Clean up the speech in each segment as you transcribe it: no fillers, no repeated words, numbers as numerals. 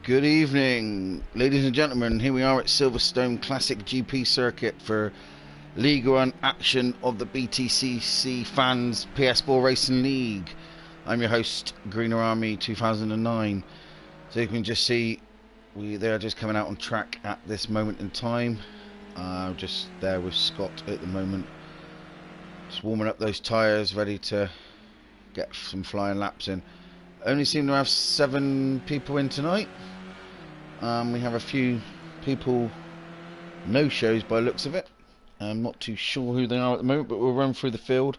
Good evening, ladies and gentlemen. Here we are at Silverstone Classic GP circuit for League 1 action of the BTCC Fans PS4 Racing League. I'm your host, Greener Army 2009. So you can just see they are just coming out on track at this moment in time. Just there with Scott at the moment, just warming up those tyres, ready to get some flying laps in. Only seem to have 7 people in tonight. We have a few people no-shows by the looks of it. I'm not too sure who they are at the moment, but we'll run through the field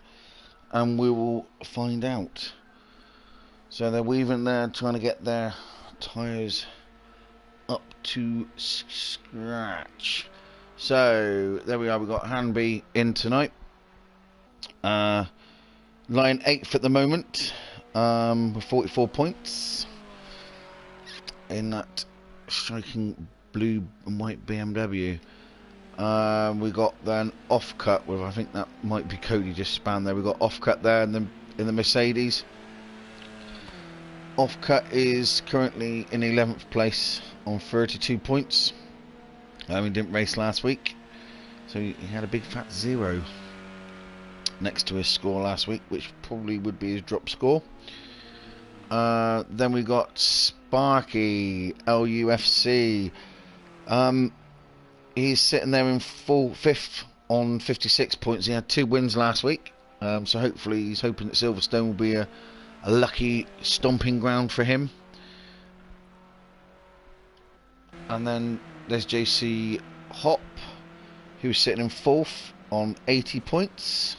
and we will find out. So they're weaving there, trying to get their tyres up to scratch. So there we are, we've got Hanby in tonight. Lying 8th at the moment, with 44 points in that striking blue and white BMW. We got then Offcut with, I think that might be Cody just spanned there. We got Offcut there in the Mercedes. Offcut is currently in 11th place on 32 points. He didn't race last week, so he had a big fat 0 next to his score last week, which probably would be his drop score. Then we got Sparky LUFC. He's sitting there in 5th on 56 points. He had 2 wins last week, so hopefully he's hoping that Silverstone will be a lucky stomping ground for him. And then there's JC Hop, who's sitting in 4th on 80 points.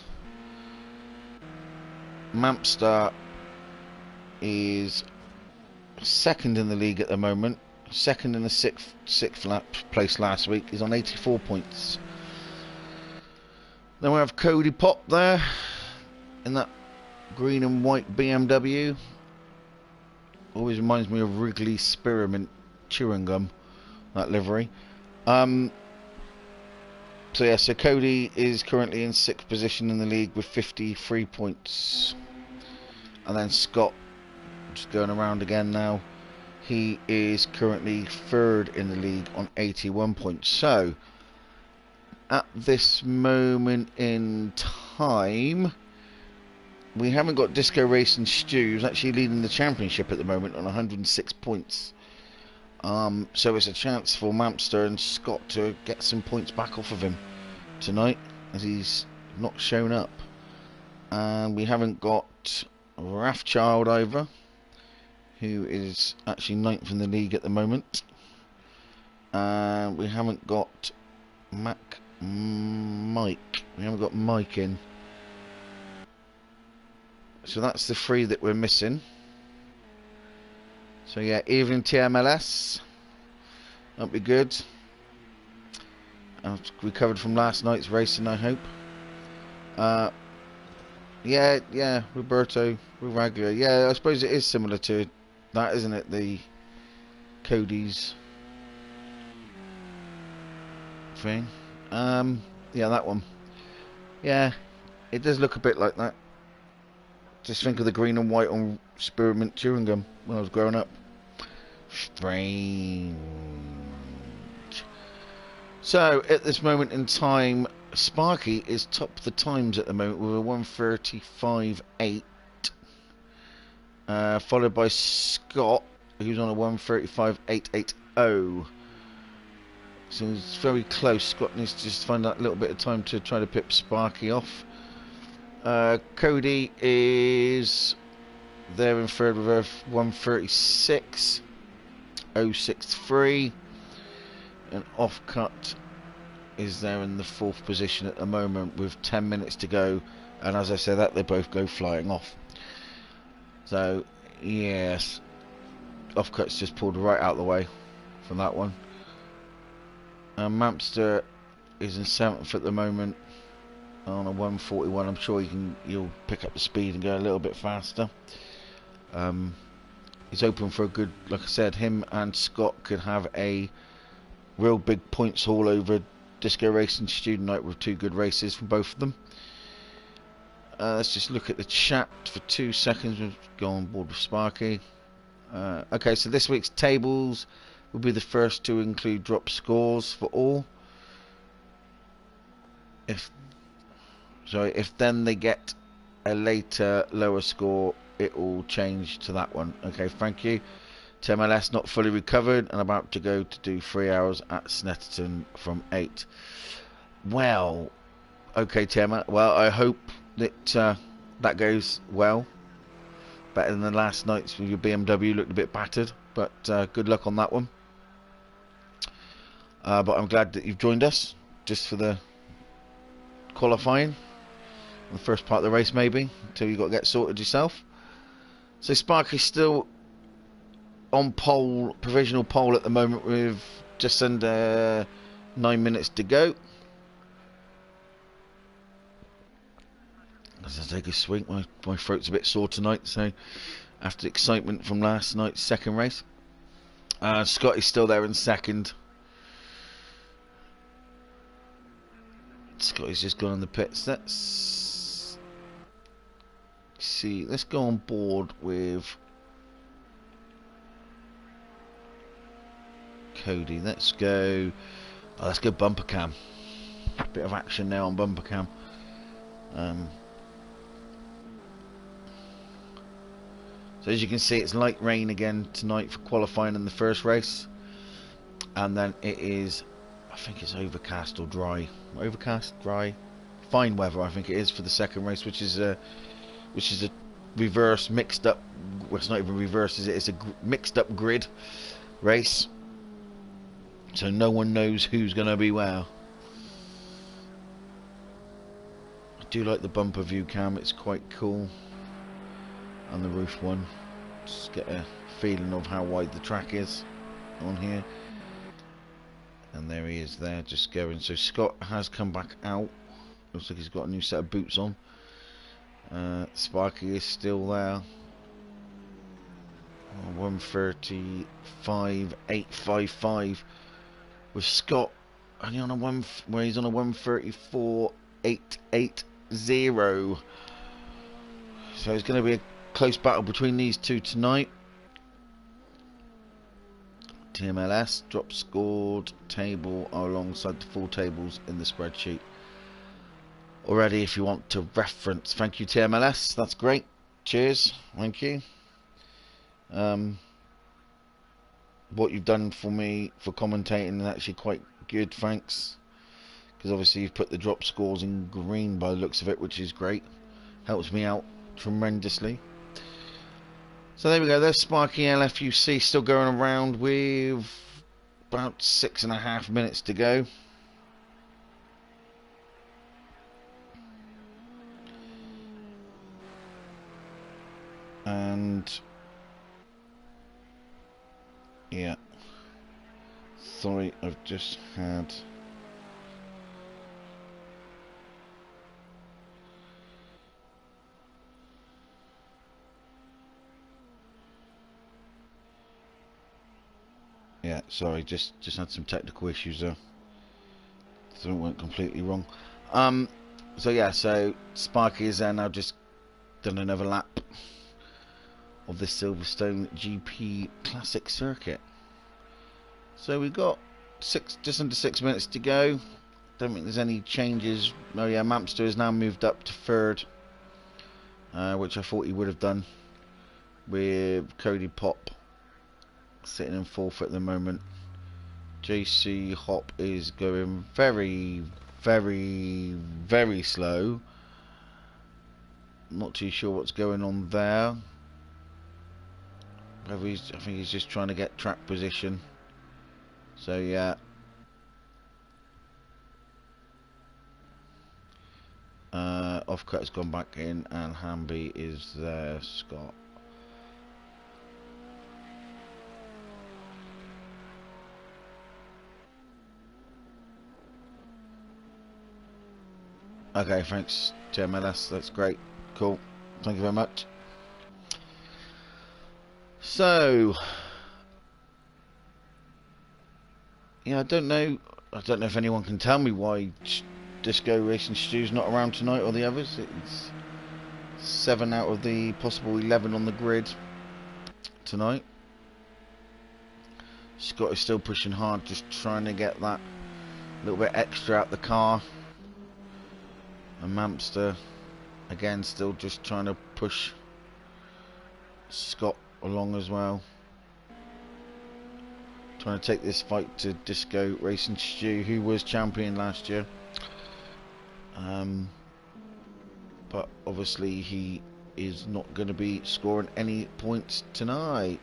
Mampster is 2nd in the league at the moment, 2nd in the 6th place last week. He's on 84 points. Then we have Cody Pop there in that green and white BMW. Always reminds me of Wrigley Spearmint chewing gum, that livery. So Cody is currently in 6th position in the league with 53 points. And then Scott, just going around again now, he is currently 3rd in the league on 81 points. So at this moment in time, we haven't got Disco Racing Stu, who's actually leading the championship at the moment on 106 points. So it's a chance for Mampster and Scott to get some points back off of him tonight, as he's not shown up. And we haven't got Rathchild either, who is actually 9th in the league at the moment. And we haven't got Mike. We haven't got Mike in. So that's the 3 that we're missing. So yeah, evening TMLS. That'll be good. I've recovered from last night's racing, I hope. Yeah, Roberto Raglia. Yeah, I suppose it is similar to that, isn't it? The Cody's thing. Yeah, that one. Yeah, it does look a bit like that. Just think of the green and white on spearmint chewing gum when I was growing up. Strange. So at this moment in time, Sparky is top of the times at the moment with a 1:35.8, followed by Scott, who's on a 1:35.880. So it's very close. Scott needs to just find that little bit of time to try to pip Sparky off. Cody is there in 3rd with a 1:36.063, and Offcut is there in the 4th position at the moment with 10 minutes to go, and as I said that, they both go flying off. So yes, Offcut's just pulled right out of the way from that one. Mampster is in 7th at the moment on a 1:41. I'm sure you'll pick up the speed and go a little bit faster. He's open for a good, like I said, him and Scott could have a real big points haul over Disco Racing Student Night with 2 good races from both of them. Let's just look at the chat for 2 seconds. We'll go on board with Sparky. Okay, so this week's tables will be the first to include drop scores for all. If then they get a later lower score, it will change to that one. Okay, thank you. TMLS not fully recovered and about to go to do 3 hours at Snetterton from 8. Well, okay, TML. Well, I hope that that goes well. Better than the last night's with your BMW, looked a bit battered, but good luck on that one. But I'm glad that you've joined us just for the qualifying, the first part of the race maybe, until you've got to get sorted yourself. So Sparky's still on pole, provisional pole at the moment with just under 9 minutes to go. As I take a swing, my throat's a bit sore tonight, so after the excitement from last night's second race. Scott is still there in second. Scotty's just gone in the pits. Let's see, let's go on board with Cody. Let's go bumper cam. Bit of action now on bumper cam. So as you can see, it's light rain again tonight for qualifying in the first race, and then it is, I think it's overcast or dry. Overcast, dry, fine weather. I think it is for the second race, which is a reverse mixed up. Well, it's not even reverse, is it? It's a mixed up grid race, so no one knows who's going to be where. I do like the bumper view cam, it's quite cool. And the roof one, just get a feeling of how wide the track is on here. And there he is there, just going. So Scott has come back out, looks like he's got a new set of boots on. Sparky is still there. 135.855 with Scott only on a he's on a 134.880. So it's going to be a close battle between these two tonight. TMLS drop scored table are alongside the full tables in the spreadsheet already if you want to reference. Thank you, TMLS, that's great, cheers, thank you. What you've done for me for commentating is actually quite good, thanks, because obviously you've put the drop scores in green by the looks of it, which is great, helps me out tremendously. So there we go, there's Sparky LFUC still going around with about 6.5 minutes to go. And yeah, sorry, I've just had sorry, just had some technical issues there, so it went completely wrong. So yeah, so Sparky is there now, just done another lap of the Silverstone GP Classic circuit. So we've got just under 6 minutes to go. Don't think there's any changes. Oh yeah, Mampster has now moved up to third, which I thought he would have done, with Cody Pop sitting in fourth at the moment. JC Hop is going very, very, very slow. Not too sure what's going on there. I think he's just trying to get track position. So yeah. Offcut has gone back in and Hamby is there, Scott. Okay, thanks, Chairman. That's great. Cool. Thank you very much. So, yeah, I don't know if anyone can tell me why Disco Racing Stu's not around tonight or the others. It's 7 out of the possible 11 on the grid tonight. Scott is still pushing hard, just trying to get that little bit extra out the car. And Mampster, again, still just trying to push Scott along as well. Trying to take this fight to Disco Racing Stew, who was champion last year. But obviously he is not going to be scoring any points tonight.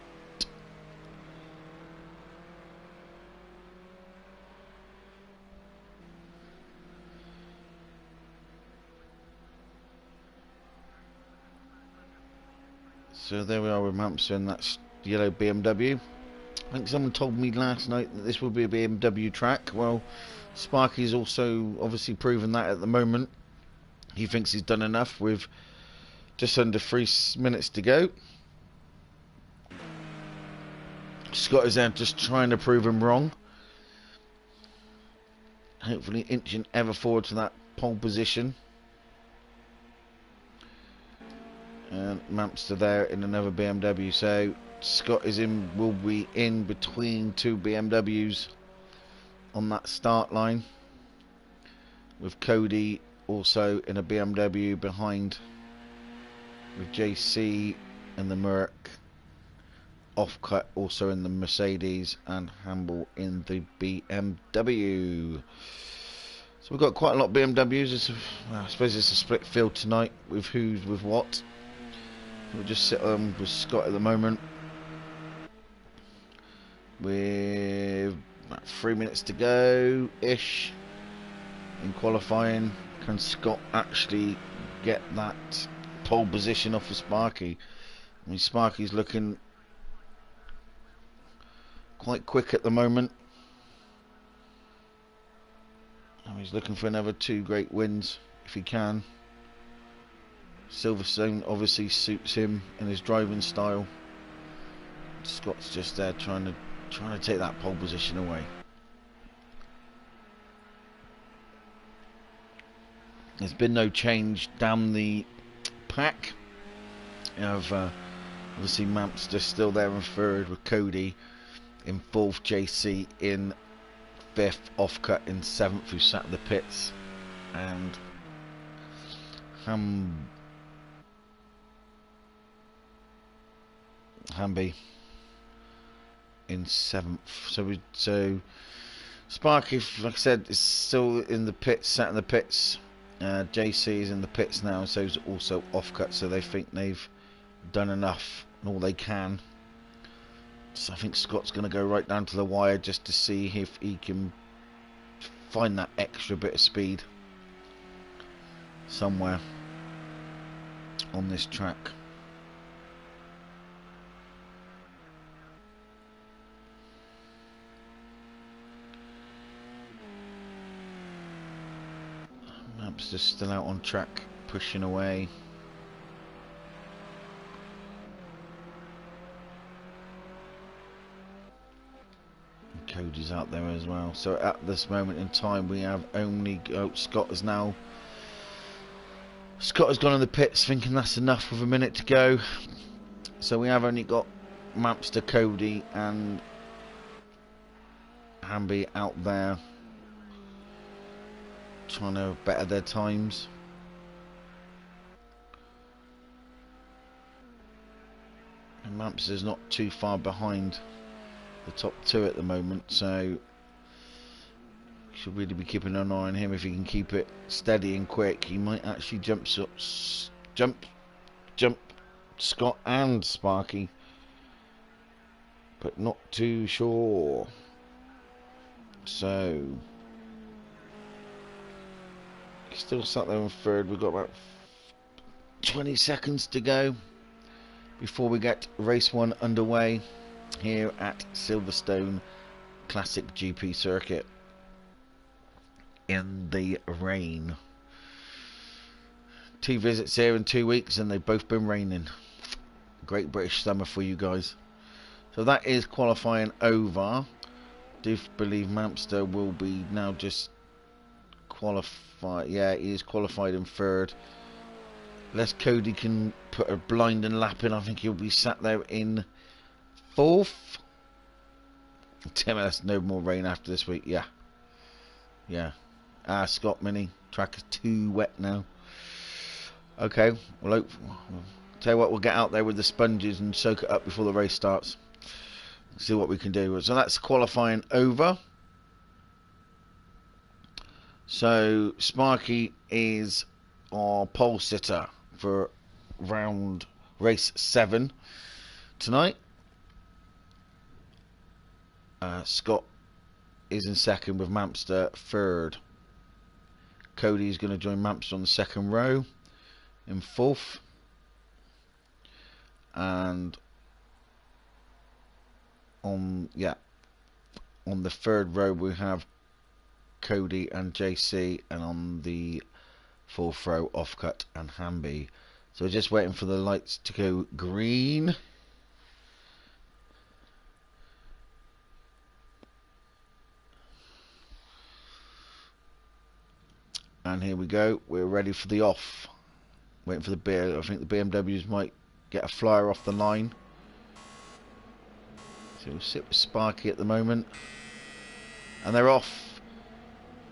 So there we are with Mampster in that yellow BMW. I think someone told me last night that this will be a BMW track. Well, Sparky's also obviously proven that at the moment. He thinks he's done enough with just under 3 minutes to go. Scott is there just trying to prove him wrong. Hopefully inching ever forward to that pole position. And Mampster there in another BMW. So Scott will be in between 2 BMWs on that start line, with Cody also in a BMW behind, with JC and the Merc, Offcut also in the Mercedes, and Hamble in the BMW. So we've got quite a lot of BMWs. I suppose it's a split field tonight with who's with what. We'll just sit on with Scott at the moment, with about 3 minutes to go ish in qualifying. Can Scott actually get that pole position off of Sparky? I mean, Sparky's looking quite quick at the moment. And he's looking for another 2 great wins if he can. Silverstone obviously suits him in his driving style. Scott's just there trying to take that pole position away. There's been no change down the pack. You have obviously Mampster still there in 3rd, with Cody in 4th, JC in 5th, Offcut in 7th, who sat in the pits, and Hamby in 7th. So Sparky, like I said, is still in the pits, sat in the pits. JC is in the pits now, so is also Offcut. So they think they've done enough and all they can. So I think Scott's going to go right down to the wire just to see if he can find that extra bit of speed somewhere on this track. Mampster's still out on track, pushing away. And Cody's out there as well. So at this moment in time, we have only Scott has gone in the pits, thinking that's enough with a minute to go. So we have only got Mampster, Cody, and Hamby out there, trying to better their times. And Mampster's not too far behind the top 2 at the moment, so should really be keeping an eye on him. If he can keep it steady and quick, he might actually jump Scott and Sparky, but not too sure. So still sat there in 3rd. We've got about 20 seconds to go before we get race 1 underway here at Silverstone Classic GP circuit in the rain. 2 visits here in 2 weeks and they've both been raining. Great British summer for you guys. So that is qualifying over. I do believe Mampster will be now just qualified. Yeah, he is qualified in 3rd. Unless Cody can put a blind and lap in, I think he'll be sat there in 4th. Tim, that's no more rain after this week. Yeah. Yeah. Scott Mini. Track is too wet now. Okay. Well, tell you what, we'll get out there with the sponges and soak it up before the race starts. See what we can do. So that's qualifying over. So Sparky is our pole sitter for race 7 tonight. Scott is in second with Mampster third. Cody's going to join Mampster on the second row in fourth. And on the third row we have Cody and JC, and on the fourth row Offcut and Hamby. So we're just waiting for the lights to go green. And here we go, we're ready for the off. Waiting for the beer. I think the BMWs might get a flyer off the line. So we'll sit with Sparky at the moment. And they're off.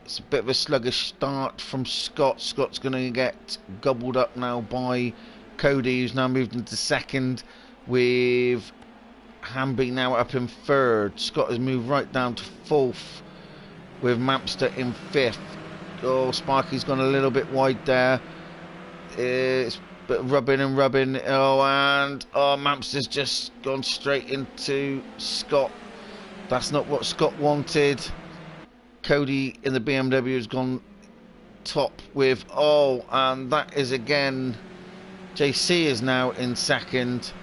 It's a bit of a sluggish start from Scott. Scott's going to get gobbled up now by Cody, who's now moved into second, with Hamby now up in third. Scott has moved right down to fourth, with Mampster in fifth. Oh, Sparky's gone a little bit wide there. It's a bit of rubbing and rubbing. Mampster's just gone straight into Scott. That's not what Scott wanted. Cody in the BMW has gone top with, and that is again, JC is now in second,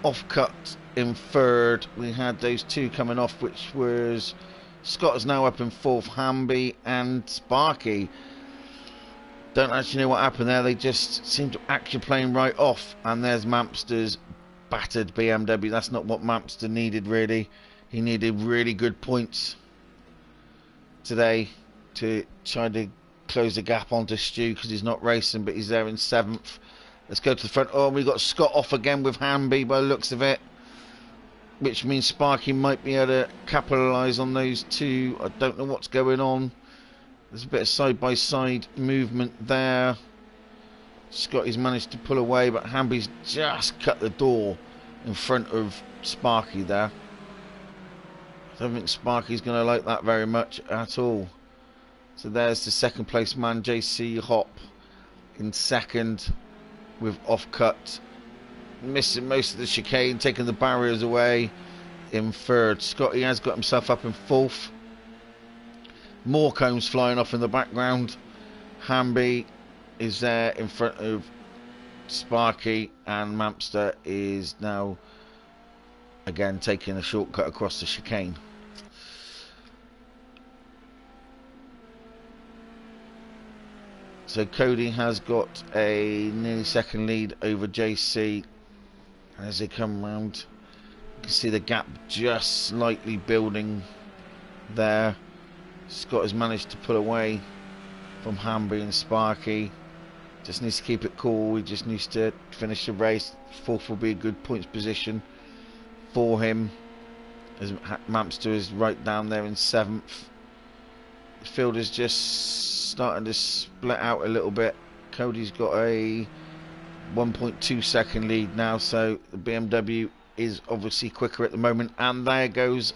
Offcut in third. We had those two coming off, which was Scott is now up in fourth, Hamby and Sparky. Don't actually know what happened there. They just seem to actually playing right off. And there's Mampster's battered BMW. That's not what Mampster needed, really. He needed really good points today to try to close the gap onto Stu, because he's not racing, but he's there in seventh. Let's go to the front. Oh, we got Scott off again with Hamby by the looks of it, which means Sparky might be able to capitalise on those two. I don't know what's going on. There's a bit of side-by-side movement there. Scotty's managed to pull away, but Hamby's just cut the door in front of Sparky there. I don't think Sparky's going to like that very much at all. So there's the second place man, JC Hop, in second with Offcut, missing most of the chicane, taking the barriers away in third. Scotty has got himself up in fourth. More combs flying off in the background. Hamby is there in front of Sparky, and Mampster is now again taking a shortcut across the chicane. So Cody has got a nearly second lead over JC as they come round. You can see the gap just slightly building there. Scott has managed to pull away from Hamby and Sparky. Just needs to keep it cool. He just needs to finish the race. Fourth will be a good points position for him, as Mampster is right down there in seventh. The field is just starting to split out a little bit. Cody's got a 1.2 second lead now, so the BMW is obviously quicker at the moment. And there goes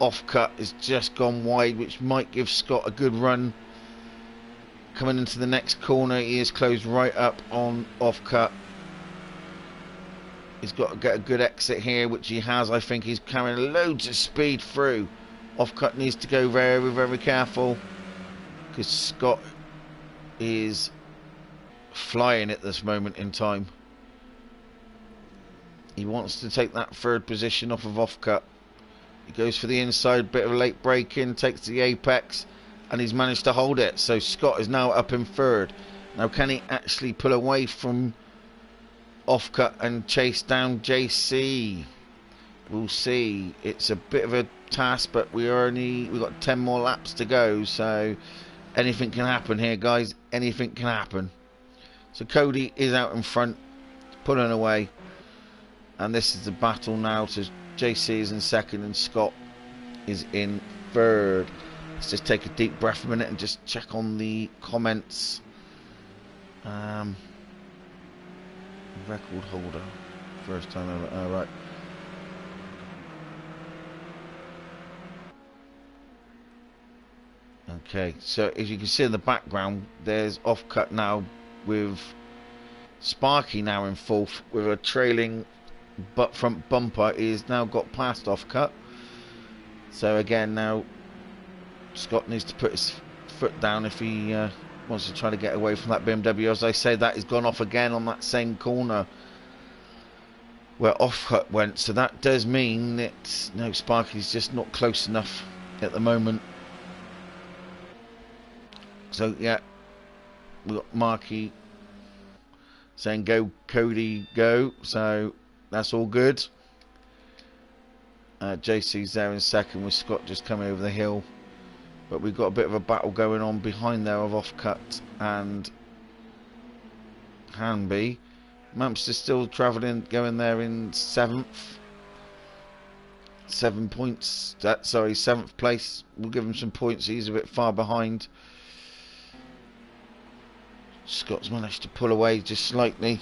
Offcut, is just gone wide, which might give Scott a good run coming into the next corner. He is closed right up on Offcut. He's got to get a good exit here, which he has. I think he's carrying loads of speed through. Offcut needs to go very, very careful, because Scott is flying at this moment in time. He wants to take that third position off of Offcut. He goes for the inside, bit of a late break in, takes the apex, and he's managed to hold it. So Scott is now up in third. Now can he actually pull away from Offcut and chase down JC? We'll see. It's a bit of a task, but we've got 10 more laps to go, so anything can happen here, guys. Anything can happen. So Cody is out in front, pulling away, and this is the battle now. So JC is in second and Scott is in third. Let's just take a deep breath a minute and just check on the comments. Record holder, first time ever. Oh, right. Okay, so as you can see in the background, there's Offcut now with Sparky now in fourth with a trailing but front bumper. Is now got past Offcut. So again, now Scott needs to put his foot down if he wants to try to get away from that BMW. As I say, that has gone off again on that same corner where Offcut went. So that does mean that no, Sparky's just not close enough at the moment. So yeah, we've got Marky saying go Cody go, so that's all good. JC's there in second with Scott just coming over the hill, but we've got a bit of a battle going on behind there of Offcut and Hanby. Mamps is still travelling, going there in seventh. 7 points. Sorry, seventh place. We'll give him some points. He's a bit far behind. Scott's managed to pull away just slightly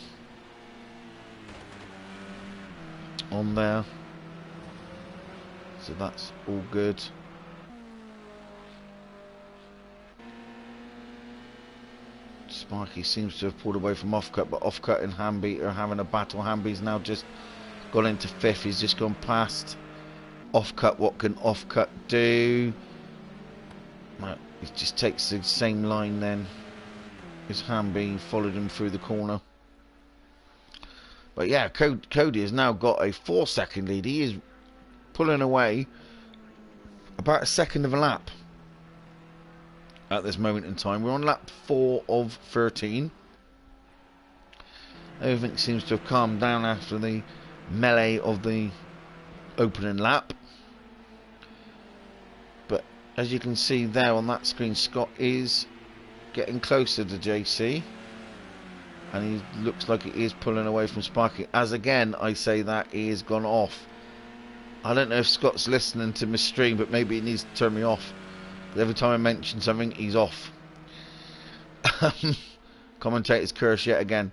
on there, so that's all good. Sparky seems to have pulled away from Offcut, but Offcut and Hamby are having a battle. Hamby's now just gone into fifth. He's just gone past Offcut. What can Offcut do? No, he just takes the same line then. His Hamby followed him through the corner. But yeah, Cody has now got a 4-second lead. He is pulling away about a second of a lap at this moment in time. We're on lap 4 of 13. Everything seems to have calmed down after the melee of the opening lap. But as you can see there on that screen, Scott is getting closer to JC, and he looks like he is pulling away from Sparky. As again, I say that he has gone off. I don't know if Scott's listening to my stream, but maybe he needs to turn me off. Because every time I mention something, he's off. Commentator's curse yet again.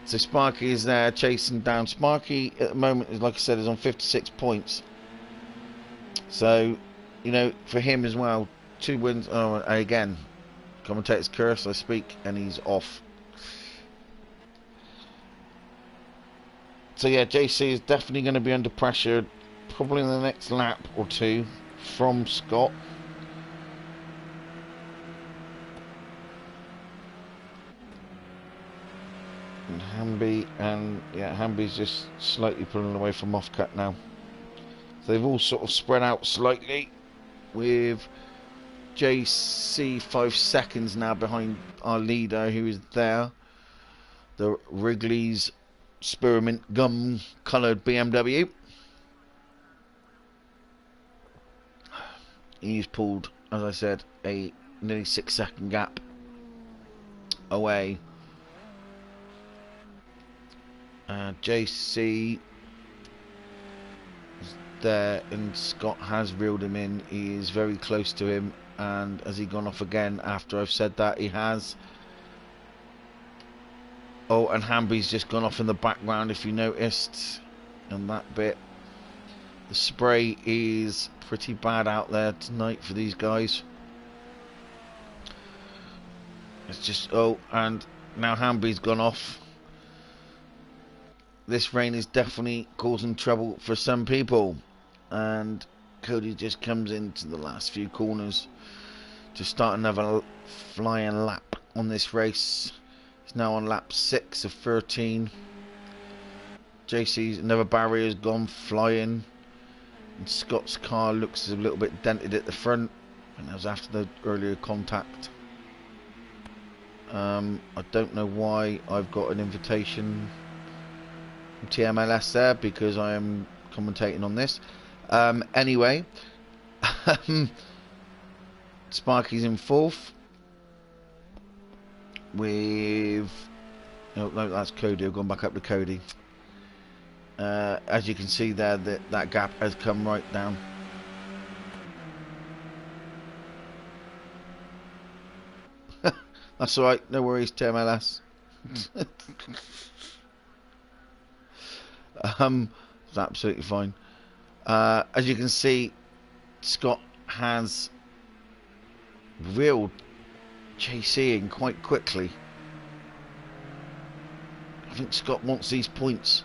So Sparky is there chasing down. Sparky at the moment, is, like I said, is on 56 points. So, you know, for him as well, 2 wins. Oh, again, commentator's curse, I speak, and he's off. So yeah, JC is definitely going to be under pressure, probably in the next lap or two from Scott. And Hamby, and yeah, Hamby's just slightly pulling away from Offcut now. So they've all sort of spread out slightly, with JC 5 seconds now behind our leader, who is there, the Wrigley's spearmint gum coloured BMW. He's pulled, as I said, a nearly 6-second gap away. JC is there, and Scott has reeled him in. He is very close to him, and has he gone off again after I've said that? He has. Oh, and Hamby's just gone off in the background, if you noticed, and that bit. The spray is pretty bad out there tonight for these guys. It's just, oh, and now Hamby's gone off. This rain is definitely causing trouble for some people, and Cody just comes into the last few corners to start another flying lap on this race. He's now on lap 6 of 13. JC's another barrier has gone flying, and Scott's car looks a little bit dented at the front, and that was after the earlier contact. I don't know why I've got an invitation from TMLS there, because I am commentating on this. Anyway, Sparky's in 4th with, oh no, that's Cody. I've gone back up to Cody. As you can see there, that gap has come right down. That's alright, no worries, TMLS. It's absolutely fine. As you can see, Scott has reeled JC in quite quickly. I think Scott wants these points.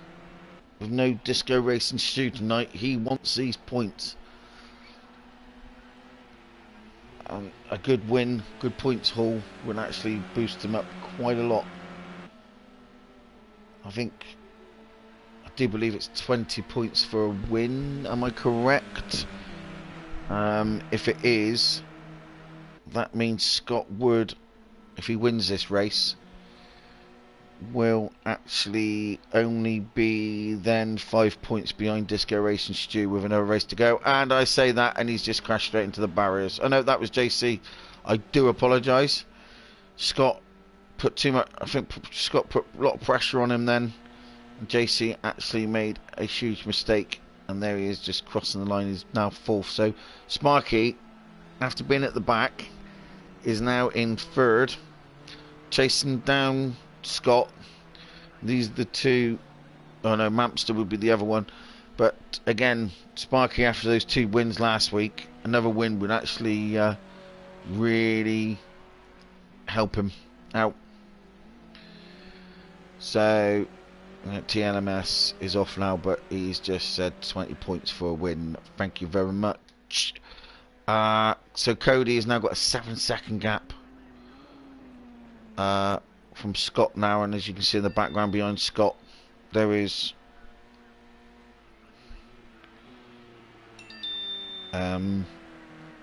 With no Disco Racing Stew tonight, he wants these points. A good win, good points haul would actually boost him up quite a lot. I do believe it's 20 points for a win, am I correct? If it is, that means Scott would, if he wins this race, will actually only be then 5 points behind Disco Racing Stew with another race to go. And I say that, and he's just crashed straight into the barriers. Oh no, that was JC. I do apologise. Scott put too much. I think Scott put a lot of pressure on him then. And JC actually made a huge mistake. And there he is, just crossing the line. He's now fourth. So Sparky, after being at the back, is now in third, chasing down Scott. These are the two. Oh no, Mampster would be the other one. But again, Sparky, after those 2 wins last week, another win would actually really help him out. So TLMS is off now, but he's just said 20 points for a win. Thank you very much. So Cody has now got a 7-second gap from Scott now, and as you can see in the background behind Scott, there is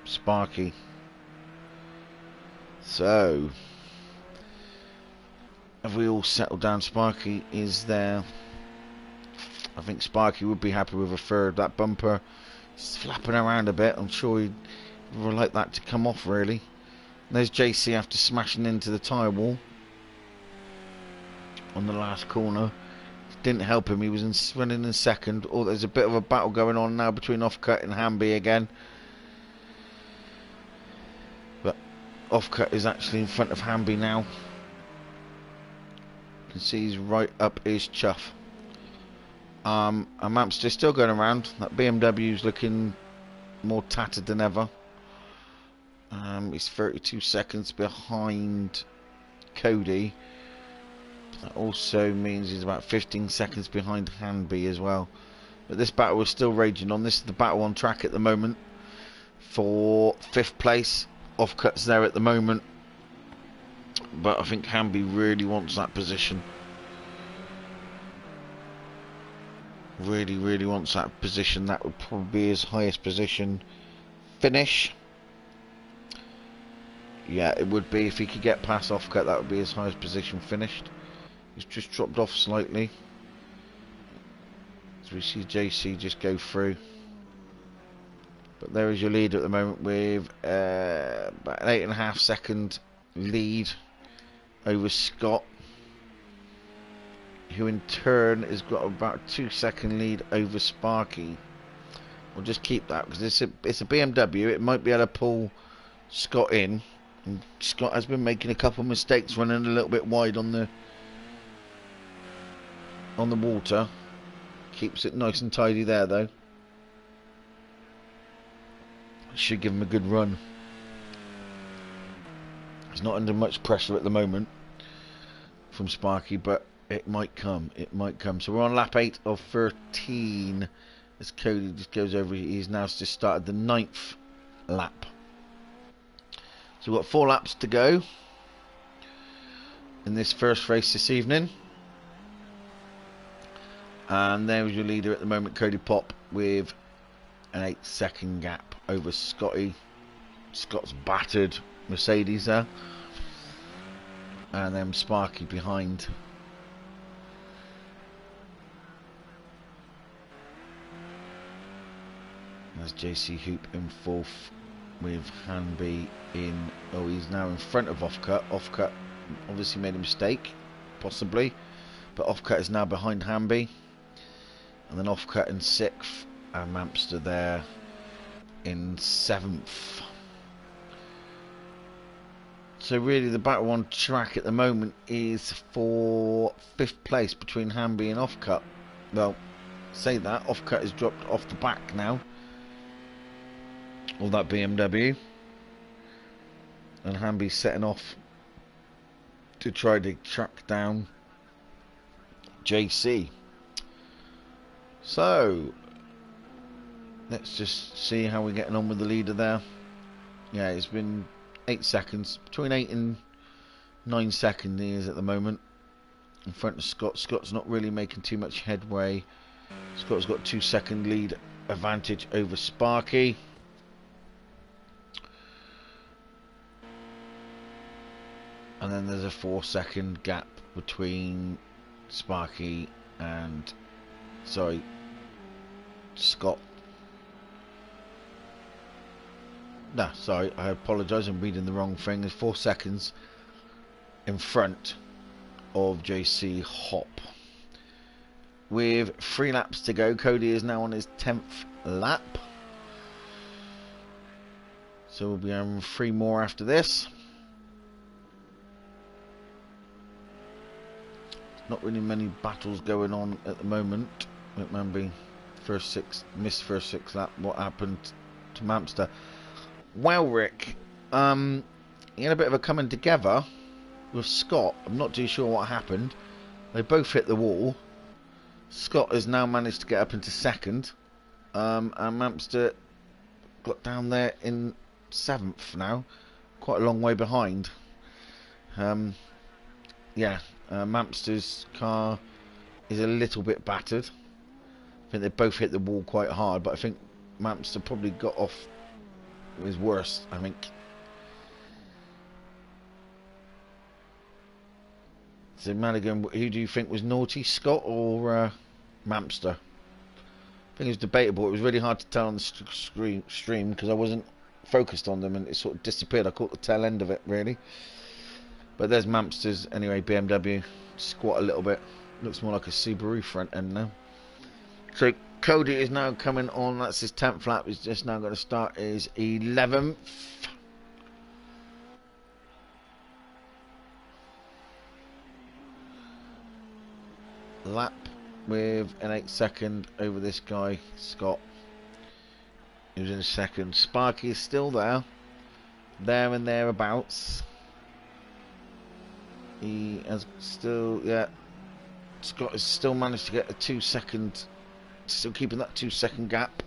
Sparky. So have we all settled down? Sparky is there. I think Sparky would be happy with a third. That bumper is flapping around a bit. I'm sure he'd like that to come off, really. There's JC after smashing into the tyre wall on the last corner. Didn't help him. He was running in second. Oh, there's a bit of a battle going on now between Offcut and Hamby again. But Offcut is actually in front of Hamby now. You can see he's right up his chuff. And Mampster still going around. That BMW's looking more tattered than ever. He's 32 seconds behind Cody. That also means he's about 15 seconds behind Hanby as well. But this battle is still raging on. This is the battle on track at the moment for 5th place. Offcut's there at the moment, but I think Hanby really wants that position. Really wants that position. That would probably be his highest position finish. Yeah, it would be. If he could get past Offcut, that would be his highest position finished. He's just dropped off slightly. So we see JC just go through. But there is your lead at the moment with about an 8.5 second lead over Scott, who in turn has got about a 2 second lead over Sparky. We'll just keep that because it's a BMW. It might be able to pull Scott in. And Scott has been making a couple of mistakes, running a little bit wide on the water. Keeps it nice and tidy there though. Should give him a good run. He's not under much pressure at the moment from Sparky, but it might come. It might come. So we're on lap 8 of 13 as Cody just goes over. He's now just started the 9th lap. So we've got 4 laps to go in this first race this evening. And there's your leader at the moment, Cody Pop, with an 8 second gap over Scotty. Scott's battered Mercedes there. And then Sparky behind. There's JC Hoop in 4th with Hanby in. Oh, he's now in front of Offcut. Offcut obviously made a mistake, possibly. But Offcut is now behind Hanby. and then Offcut in 6th, and Mampster there in 7th. So really the battle on track at the moment is for 5th place between Hamby and Offcut. Well, say that, Offcut has dropped off the back now, all that BMW, and Hamby's setting off to try to track down JC. So let's just see how we're getting on with the leader there. Yeah, it's been 8 seconds, between 8 and 9 seconds he is at the moment, in front of Scott. Scott's not really making too much headway. Scott's got 2-second lead advantage over Sparky. And then there's a 4-second gap between Sparky and, sorry, Scott. No, sorry, I apologise, I'm reading the wrong thing. There's 4 seconds in front of JC Hop. With 3 laps to go, Cody is now on his 10th lap. So we'll be having 3 more after this. Not really many battles going on at the moment. Remember, missed first 6 lap. What happened to Mampster? Well, Rick, he had a bit of a coming together with Scott. I'm not too sure what happened. They both hit the wall. Scott has now managed to get up into 2nd, and Mampster got down there in 7th now, quite a long way behind. Yeah, Mampster's car is a little bit battered. I think they both hit the wall quite hard, but I think Mampster probably got off his worst, I think. So Madigan, who do you think was naughty, Scott or Mampster? I think it was debatable. It was really hard to tell on the stream because I wasn't focused on them, and it sort of disappeared. I caught the tail end of it, really. But there's Mampster's, anyway, BMW. Squat a little bit. Looks more like a Subaru front end now. So Cody is now coming on. That's his 10th lap. He's just now going to start his 11th. Lap with an 8-second over this guy, Scott. He was in 2nd. Sparky is still there and thereabouts. He has still, yeah. Scott has still managed to get a 2-second, still keeping that 2-second gap.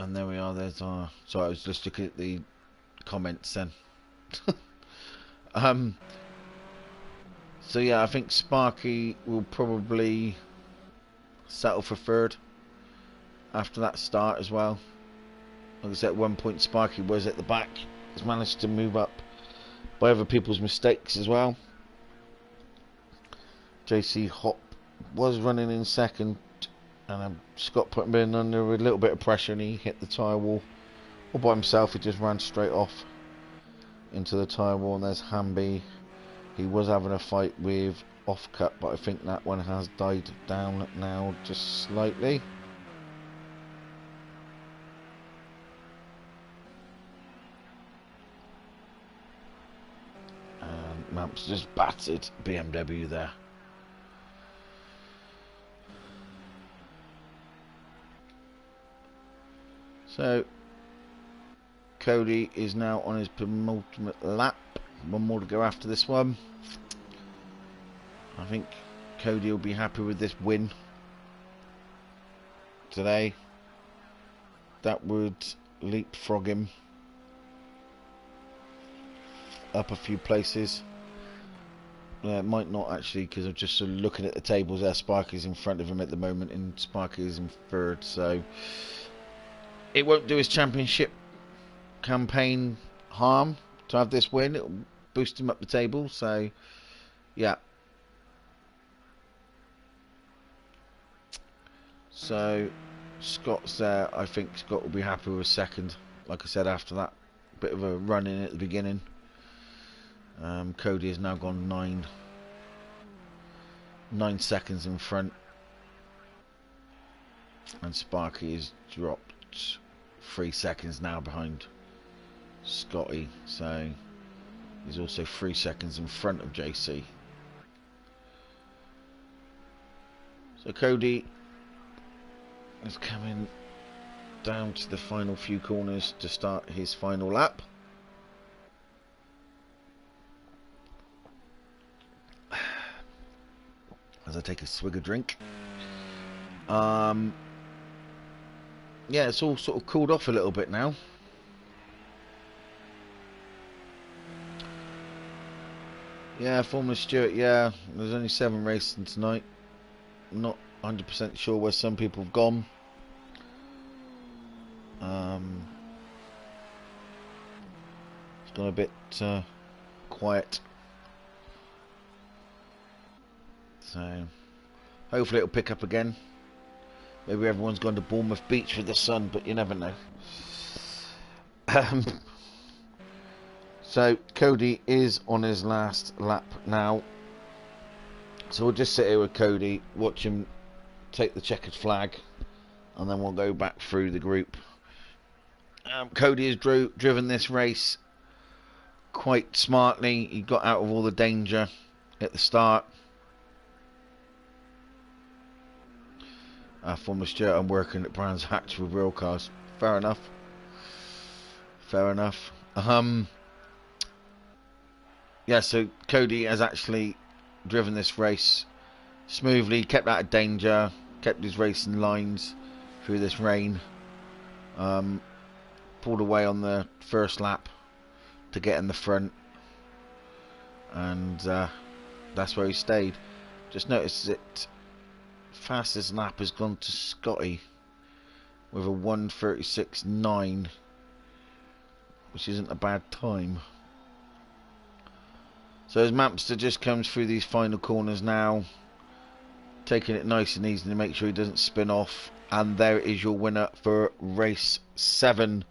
And there we are, there's our, sorry, I was just looking at the comments then. So yeah, I think Sparky will probably settle for 3rd after that start as well. Like I said, at one point Sparky was at the back, has managed to move up by other people's mistakes as well. JC Hop was running in 2nd, and Scott put him in under a little bit of pressure, and he hit the tyre wall all by himself. He just ran straight off into the tyre wall. And there's Hamby. He was having a fight with Offcut, but I think that one has died down now just slightly. And Mamps just battered BMW there. So Cody is now on his penultimate lap. One more to go after this one. I think Cody will be happy with this win today. That would leapfrog him up a few places. It might not actually, because I'm just sort of looking at the tables there. Sparky's in front of him at the moment, and Sparky is in 3rd, so it won't do his championship campaign harm to have this win. It'll boost him up the table, so yeah. So Scott's there. I think Scott will be happy with 2nd like I said, after that bit of a run in at the beginning. Cody has now gone 9 seconds in front, and Sparky has dropped 3 seconds now behind Scotty, so he's also 3 seconds in front of JC. So Cody is coming down to the final few corners to start his final lap. As I take a swig of drink. Yeah, it's all sort of cooled off a little bit now. Yeah, Formula Stewart, yeah, there's only 7 racing tonight. I'm not 100% sure where some people have gone. It's gone a bit quiet. So, hopefully it'll pick up again. Maybe everyone's gone to Bournemouth Beach for the sun, but you never know. So, Cody is on his last lap now. So we'll just sit here with Cody, watch him take the checkered flag, and then we'll go back through the group. Cody has driven this race quite smartly. He got out of all the danger at the start. Former Stuart, I'm working at Brands Hatch with real cars. Fair enough. Fair enough. Yeah, so Cody has actually driven this race smoothly, kept out of danger, kept his racing lines through this rain. Pulled away on the first lap to get in the front, and that's where he stayed. Just noticed that fastest lap has gone to Scotty with a 1:36.9, which isn't a bad time. So as Mampster just comes through these final corners now, taking it nice and easy to make sure he doesn't spin off. And there is your winner for race 7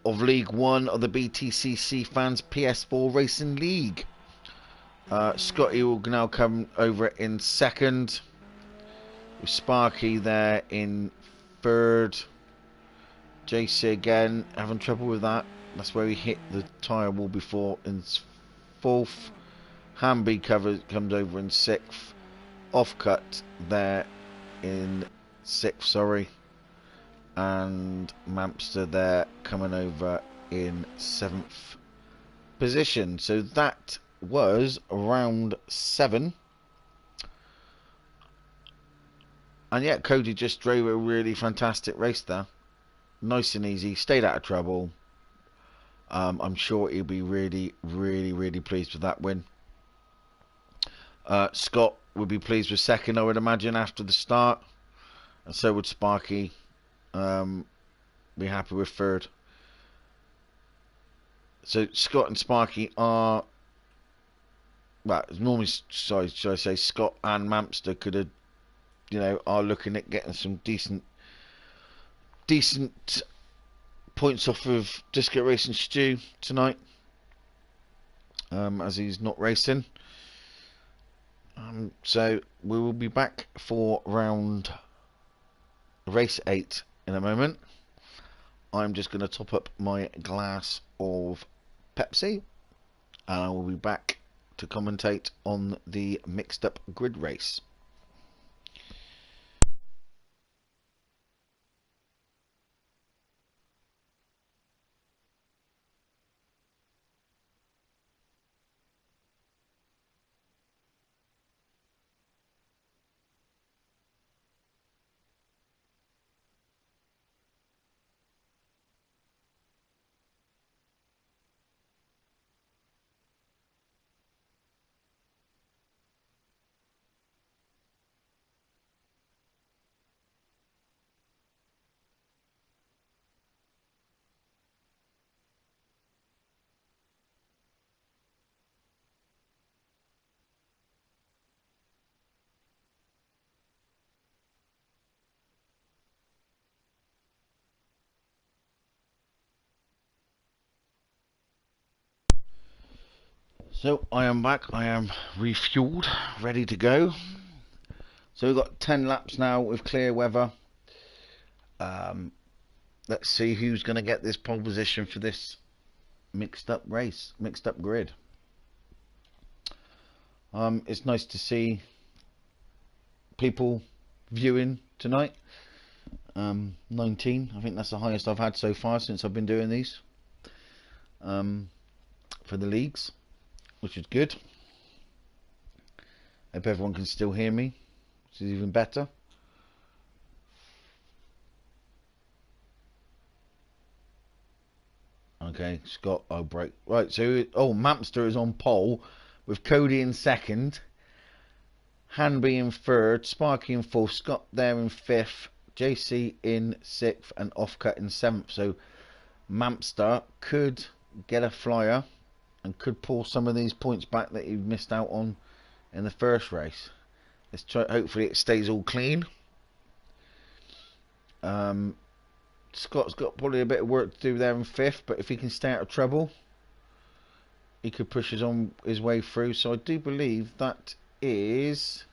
of League 1 of the BTCC Fans PS4 Racing League. Scotty will now come over in second, with Sparky there in third. JC again having trouble with that. That's where he hit the tyre wall before, in fourth. Hamby comes over in sixth. Offcut there in sixth, sorry. And Mampster there coming over in 7th position. So that was round 7. And yet Cody just drove a really fantastic race there. Nice and easy, stayed out of trouble. I'm sure he'll be really, really, really pleased with that win. Scott would be pleased with second, I would imagine, after the start. And so would Sparky. Be happy with third. So Scott and Sparky are, well, normally, sorry, should I say Scott and Mampster could have, are looking at getting some decent points off of Disco Racing Stew tonight, as he's not racing. So we will be back for race 8 in a moment. I'm just going to top up my glass of Pepsi, and I will be back to commentate on the mixed up grid race. So I am back, I am refueled, ready to go. So we've got 10 laps now with clear weather. Let's see who's going to get this pole position for this mixed up race, mixed up grid. It's nice to see people viewing tonight. 19, I think that's the highest I've had so far since I've been doing these for the leagues, which is good. Hope everyone can still hear me, which is even better. Okay, Scott, I'll break. Right, so, Mampster is on pole with Cody in second, Hanby in third, Sparky in fourth, Scott there in fifth, JC in sixth, and Offcut in seventh. So Mampster could get a flyer and could pull some of these points back that he missed out on in the first race. Let's try. Hopefully it stays all clean. Scott's got probably a bit of work to do there in fifth, but if he can stay out of trouble, he could push his way through. So I do believe that is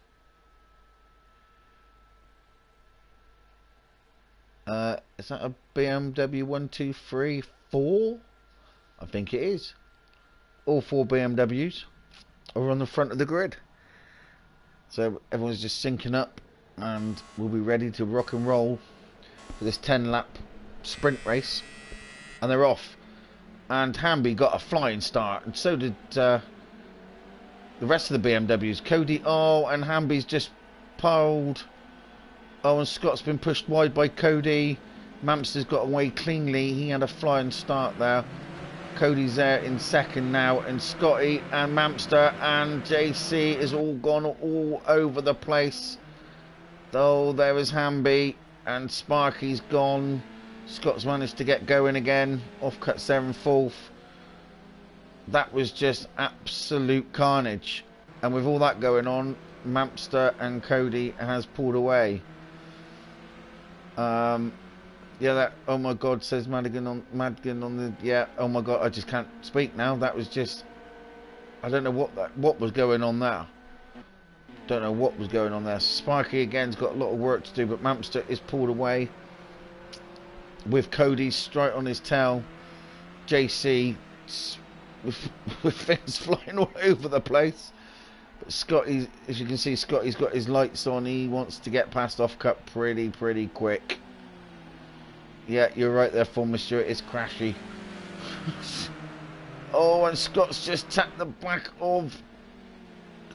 that a BMW 1, 2, 3, 4? I think it is. All 4 BMWs are on the front of the grid. So everyone's just syncing up and we'll be ready to rock and roll for this 10 lap sprint race. And they're off. And Hamby got a flying start, and so did the rest of the BMWs. Cody, and Hamby's just piled. And Scott's been pushed wide by Cody. Mampster's got away cleanly. He had a flying start there. Cody's there in second now, and Scotty and Mampster and JC is all gone all over the place. Oh, there is Hamby, and Sparky's gone. Scott's managed to get going again. Offcut's there in fourth. That was just absolute carnage. And with all that going on, Mampster and Cody has pulled away. Yeah, that, oh my god, says Madigan on the, yeah, oh my god, I just can't speak now. That was just, I don't know what was going on there. Don't know what was going on there. Sparky again's got a lot of work to do, but Mampster is pulled away with Cody straight on his tail. JC with fins flying all over the place. But Scotty, as you can see, Scotty's got his lights on. He wants to get past Offcut pretty quick. Yeah, you're right there, Former Stewart. It's crashy. Oh, and Scott's just tapped the back of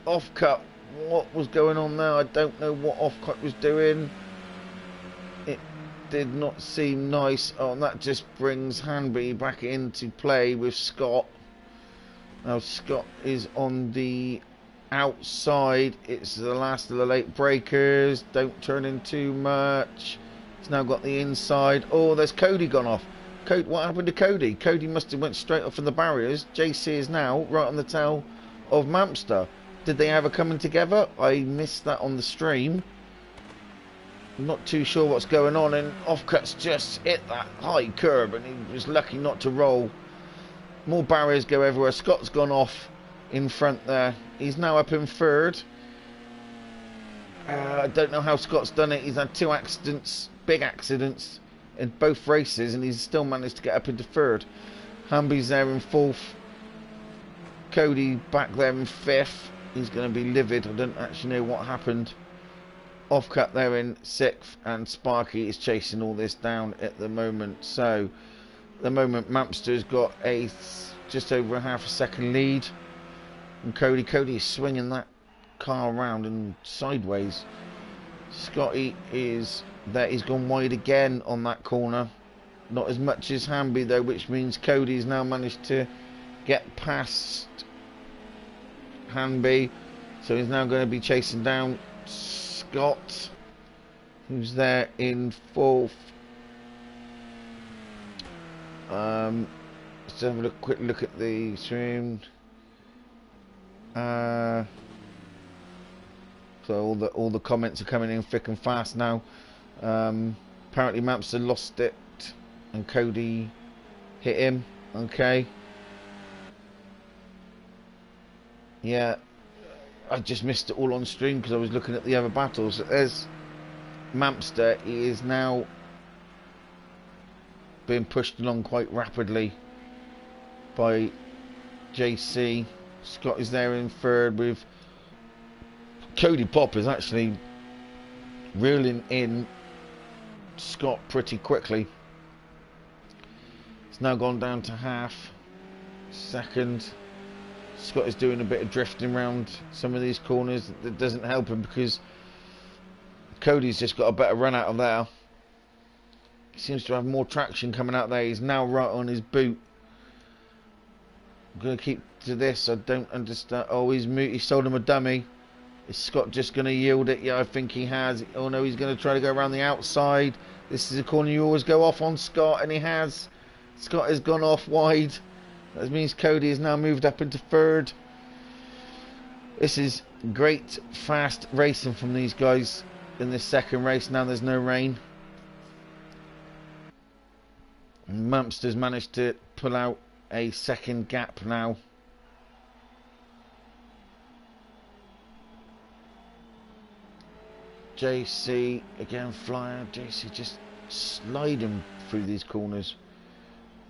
Offcut. What was going on there? I don't know what Offcut was doing. It did not seem nice. Oh, and that just brings Hanby back into play with Scott. Now Scott is on the outside. It's the last of the late breakers. Don't turn in too much. It's now got the inside. Oh, there's Cody gone off. Cody, what happened to Cody? Cody must have went straight off of the barriers. JC is now right on the tail of Mampster. Did they ever come in together? I missed that on the stream. I'm not too sure what's going on, and Offcut's just hit that high curb and he was lucky not to roll. More barriers go everywhere. Scott's gone off in front there. He's now up in third. I don't know how Scott's done it. He's had 2 accidents, big accidents in both races, and he's still managed to get up into third. Hamby's there in fourth. Cody back there in fifth. He's going to be livid. I don't actually know what happened. Offcut there in sixth, and Sparky is chasing all this down at the moment. So at the moment Mampster's got a just over a half a second lead, and Cody is swinging that car around and sideways. Scotty is there. He's gone wide again on that corner. Not as much as Hamby though, which means Cody's now managed to get past Hanby, so he's now going to be chasing down Scott, who's there in fourth. Let's have a quick look at the stream. So all the comments are coming in thick and fast now. Apparently Mampster lost it and Cody hit him. Okay. Yeah, I just missed it all on stream because I was looking at the other battles. There's Mampster. He is now being pushed along quite rapidly by JC. Scott is there in third with Cody Pop is actually reeling in Scott pretty quickly. It's now gone down to half second. Scott is doing a bit of drifting around some of these corners. That doesn't help him because Cody's just got a better run out of there. He seems to have more traction coming out there. He's now right on his boot. I'm going to keep to this. I don't understand. Oh, he sold him a dummy. Is Scott just going to yield it? Yeah, I think he has. Oh no, he's going to try to go around the outside. This is a corner you always go off on, Scott, and he has. Scott has gone off wide. That means Cody has now moved up into third. This is great fast racing from these guys in this second race. Now there's no rain. Mumpster's managed to pull out a second gap now. JC again flying. JC just sliding through these corners.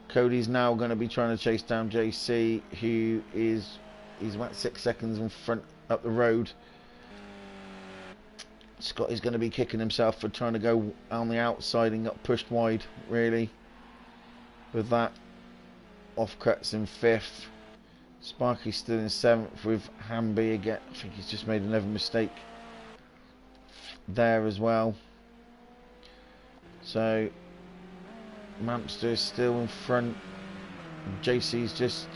Cody's now going to be trying to chase down JC, who he's about 6 seconds in front up the road. Scott is going to be kicking himself for trying to go on the outside and got pushed wide, really. With that, Offcut's in 5th. Sparky's still in 7th with Hamby again. I think he's just made another mistake there as well. So Mampster is still in front. JC's just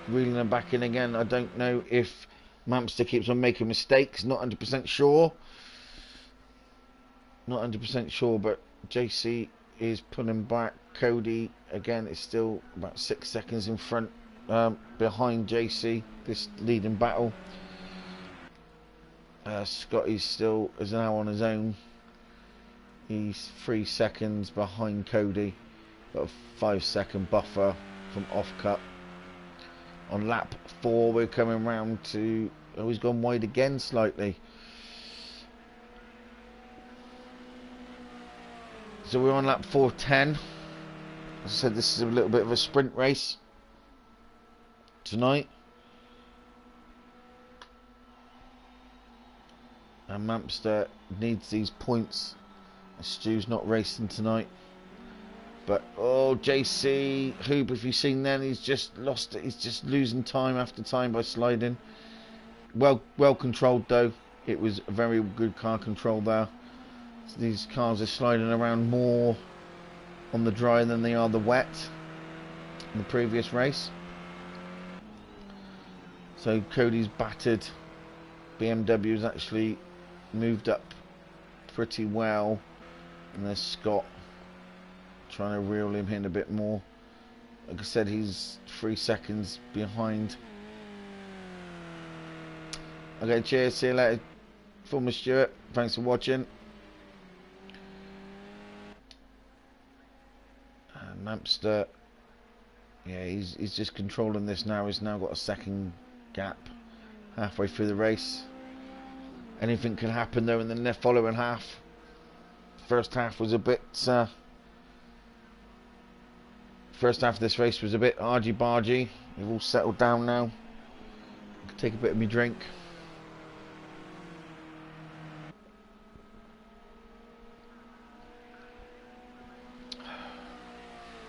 reeling them back in again. I don't know if Mampster keeps on making mistakes. Not 100% sure. Not 100% sure, but JC is pulling back. Cody again is still about 6 seconds in front, behind JC. This leading battle. Scotty still is now on his own. He's 3 seconds behind Cody. Got a 5-second buffer from Offcut. On lap 4 we're coming round to... Oh, he's gone wide again slightly. So we're on lap 4:10. As I said, this is a little bit of a sprint race tonight. And Mampster needs these points. Stu's not racing tonight. But, oh, JC, Hoop, if you've seen then, he's just lost it. He's just losing time after time by sliding. Well controlled, though. It was a very good car control there. So these cars are sliding around more on the dry than they are the wet in the previous race. So Cody's battered. BMW's actually moved up pretty well. And there's Scott trying to reel him in a bit more. Like I said, he's 3 seconds behind. Okay, cheers, see you later. Former Stuart, thanks for watching. And Mampster, yeah, he's just controlling this now. He's now got a second gap halfway through the race. Anything can happen though in the following half. First half was a bit... First half of this race was a bit argy-bargy. We've all settled down now. I can take a bit of my drink.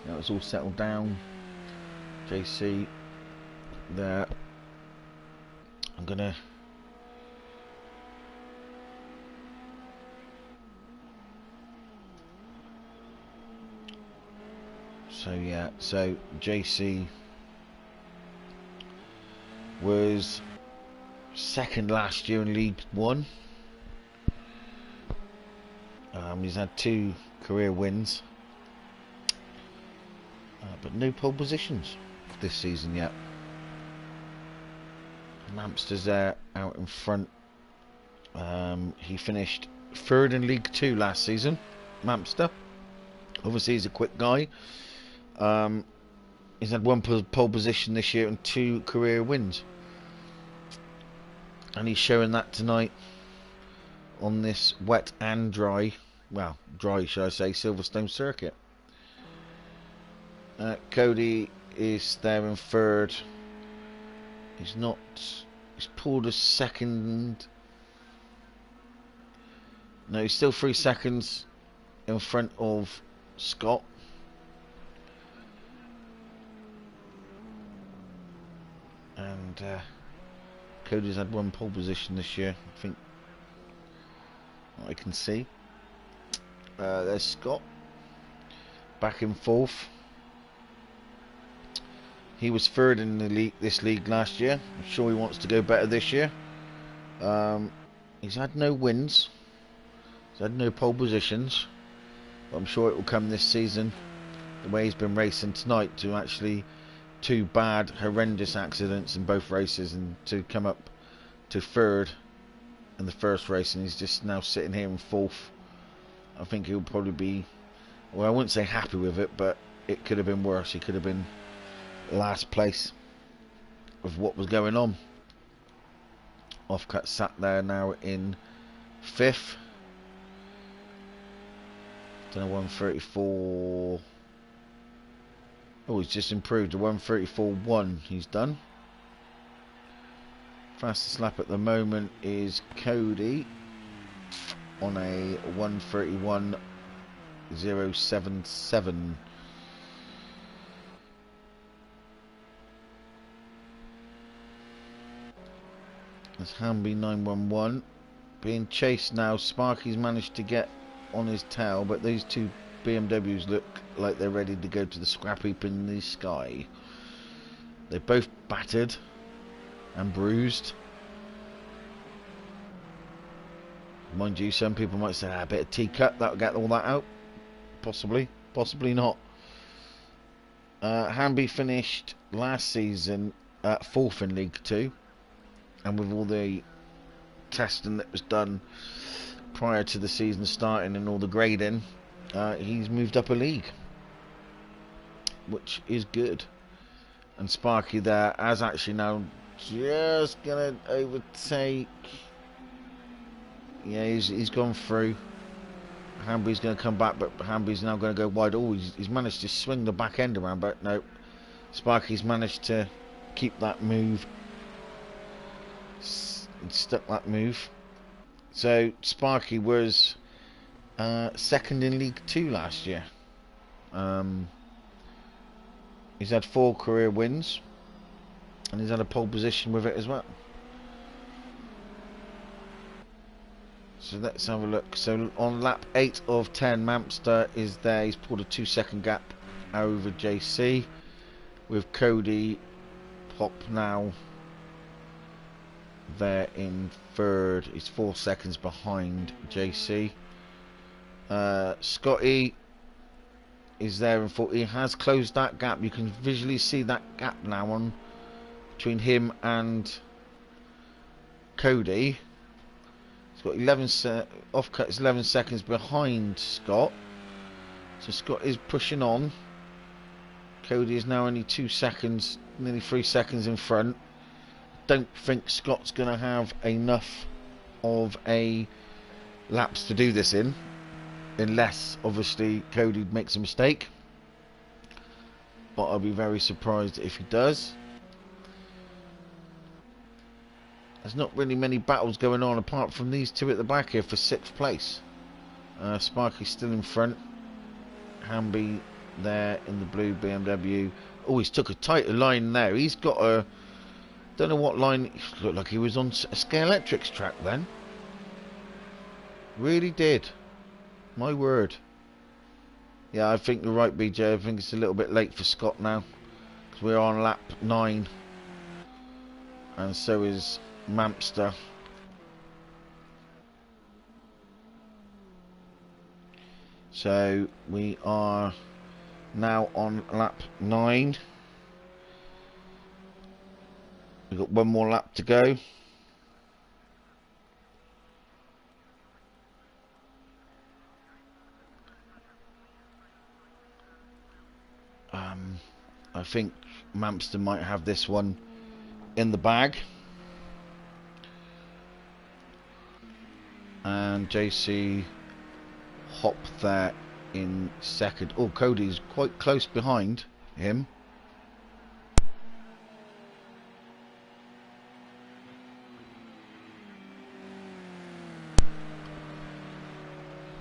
Now it's all settled down. JC there. I'm gonna... So yeah, so JC was second last year in League 1. He's had 2 career wins, but no pole positions this season yet. Mampster's there out in front. He finished 3rd in League 2 last season. Mampster, obviously he's a quick guy. He's had 1 pole position this year and 2 career wins. and he's showing that tonight on this wet and dry, well, dry should I say, Silverstone circuit. Cody is there in third. He's pulled a second. No, he's still 3 seconds in front of Scott. And Cody's had 1 pole position this year, I think. I can see. There's Scott back in 4th. He was 3rd in the this league last year. I'm sure he wants to go better this year. He's had no wins. He's had no pole positions. But I'm sure it will come this season. The way he's been racing tonight, to actually 2 bad, horrendous accidents in both races, and to come up to 3rd in the first race, and he's just now sitting here in 4th. I think he'll probably be, well, I wouldn't say happy with it, but it could have been worse. He could have been last place of what was going on. Offcut sat there now in 5th. Done a 134. Oh, he's just improved. A 134.1 he's done. Fastest lap at the moment is Cody on a 131.077. That's Hamby 911 being chased now. Sparky's managed to get on his tail, but these 2 BMWs look like they're ready to go to the scrap heap in the sky. They're both battered and bruised. Mind you, some people might say, a bit of T-cut, that'll get all that out. Possibly, possibly not. Hamby finished last season at 4th in League 2. And with all the testing that was done prior to the season starting and all the grading, he's moved up a league, which is good. And Sparky there has actually now just gonna overtake. Yeah, he's gone through. Hamby's gonna come back, but Hamby's now gonna go wide. Oh, he's managed to swing the back end around, but no, Sparky's managed to keep that move. Stuck that move. So Sparky was 2nd in League 2 last year. He's had 4 career wins, and he's had a pole position with it as well. So let's have a look. So on lap 8 of 10, Mampster is there. He's pulled a 2-second gap over JC, with Cody Pop now there in 3rd. He's 4 seconds behind JC. Scotty is there in 4th. He has closed that gap. You can visually see that gap now on between him and Cody. He's got 11 offcut is 11 seconds behind Scott. So Scott is pushing on. Cody is now only 2 seconds, nearly 3 seconds in front. Don't think Scott's going to have enough of a laps to do this in, unless obviously Cody makes a mistake, but I'll be very surprised if he does. There's not really many battles going on apart from these 2 at the back here for 6th place. Sparky's still in front. Hamby there in the blue BMW. Oh, he's took a tighter line there. He's got a, don't know what line. Looked like he was on a Scalextrics track then. Really did. My word. Yeah, I think you're right, BJ. I think it's a little bit late for Scott now, because we're on lap 9, and so is Mampster. So we are now on lap 9. We've got 1 more lap to go. I think Mampster might have this one in the bag. and JC hop there in second. Oh, Cody's quite close behind him.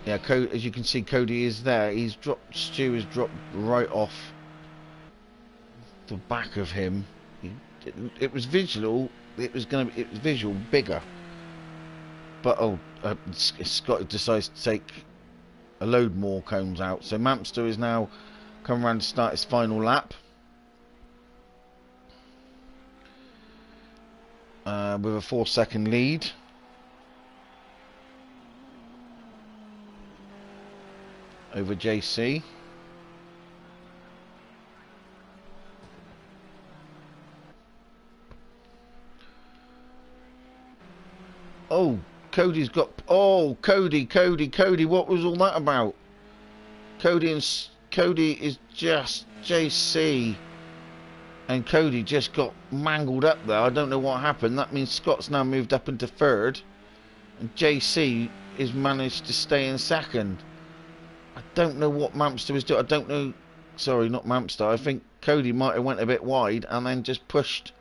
Yeah, as you can see, Cody is there. He's dropped. Stu has dropped right off the back of him. It was visual. It was visual bigger. But Scott decides to take a load more cones out. So Mampster is now coming around to start his final lap. With a 4-second lead. Over JC. Oh, Cody's got... Oh, Cody, what was all that about? Cody is just JC. And Cody just got mangled up there. I don't know what happened. That means Scott's now moved up into third. And JC is managed to stay in second. I don't know what Mampster was doing. I don't know. Sorry, not Mampster. I think Cody might have went a bit wide and then just pushed.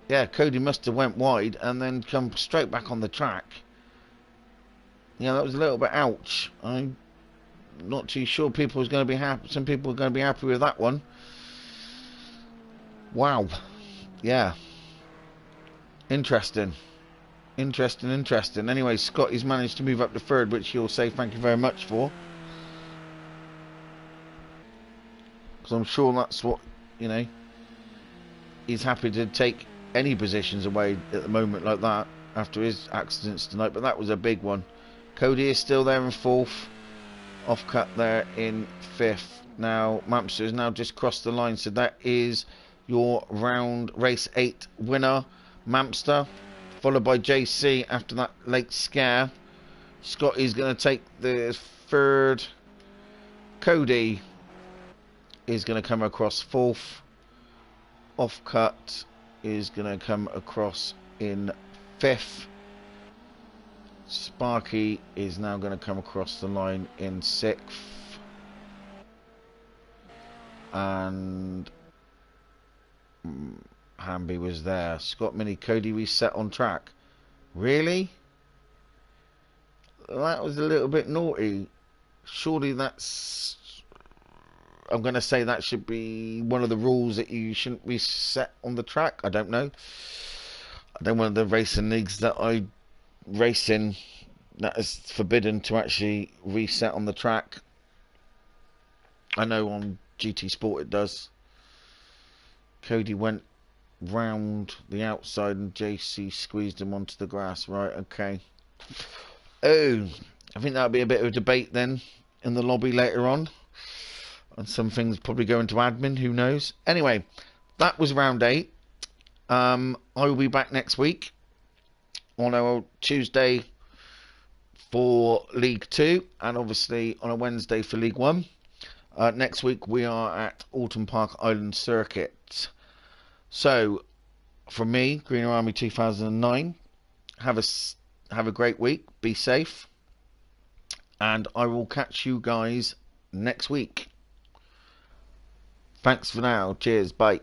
Yeah, Cody must have went wide and then come straight back on the track. Yeah, that was a little bit ouch. I'm not too sure people was going to be happy. Some people are going to be happy with that one. Wow. Yeah. Interesting. Interesting. Anyway, Scott has managed to move up to third, which he'll say thank you very much for. Because I'm sure that's what, you know, he's happy to take any positions away at the moment like that after his accidents tonight. But that was a big one. Cody is still there in fourth. Off cut there in fifth. Now, Mampster has now just crossed the line. So that is your race 8 winner, Mampster. Followed by JC after that late scare. Scott is going to take the third. Cody is going to come across fourth. Offcut is going to come across in fifth. Sparky is now going to come across the line in sixth. And Hamby was there. Scott Mini, Cody reset on track. Really? That was a little bit naughty. Surely that's... I'm going to say that should be one of the rules that you shouldn't reset on the track. I don't know. I don't want the racing leagues that I race in that is forbidden to actually reset on the track. I know on GT Sport it does. Cody went round the outside and JC squeezed him onto the grass. Right, okay. Oh, I think that'll be a bit of a debate then in the lobby later on. And some things probably go into admin, who knows. Anyway, that was round 8. I will be back next week on a Tuesday for League 2 and obviously on a Wednesday for League 1. Next week we are at Alton Park Island Circuit. So, from me, Green Army 2009, have a great week, be safe, and I will catch you guys next week. Thanks for now, cheers, bye.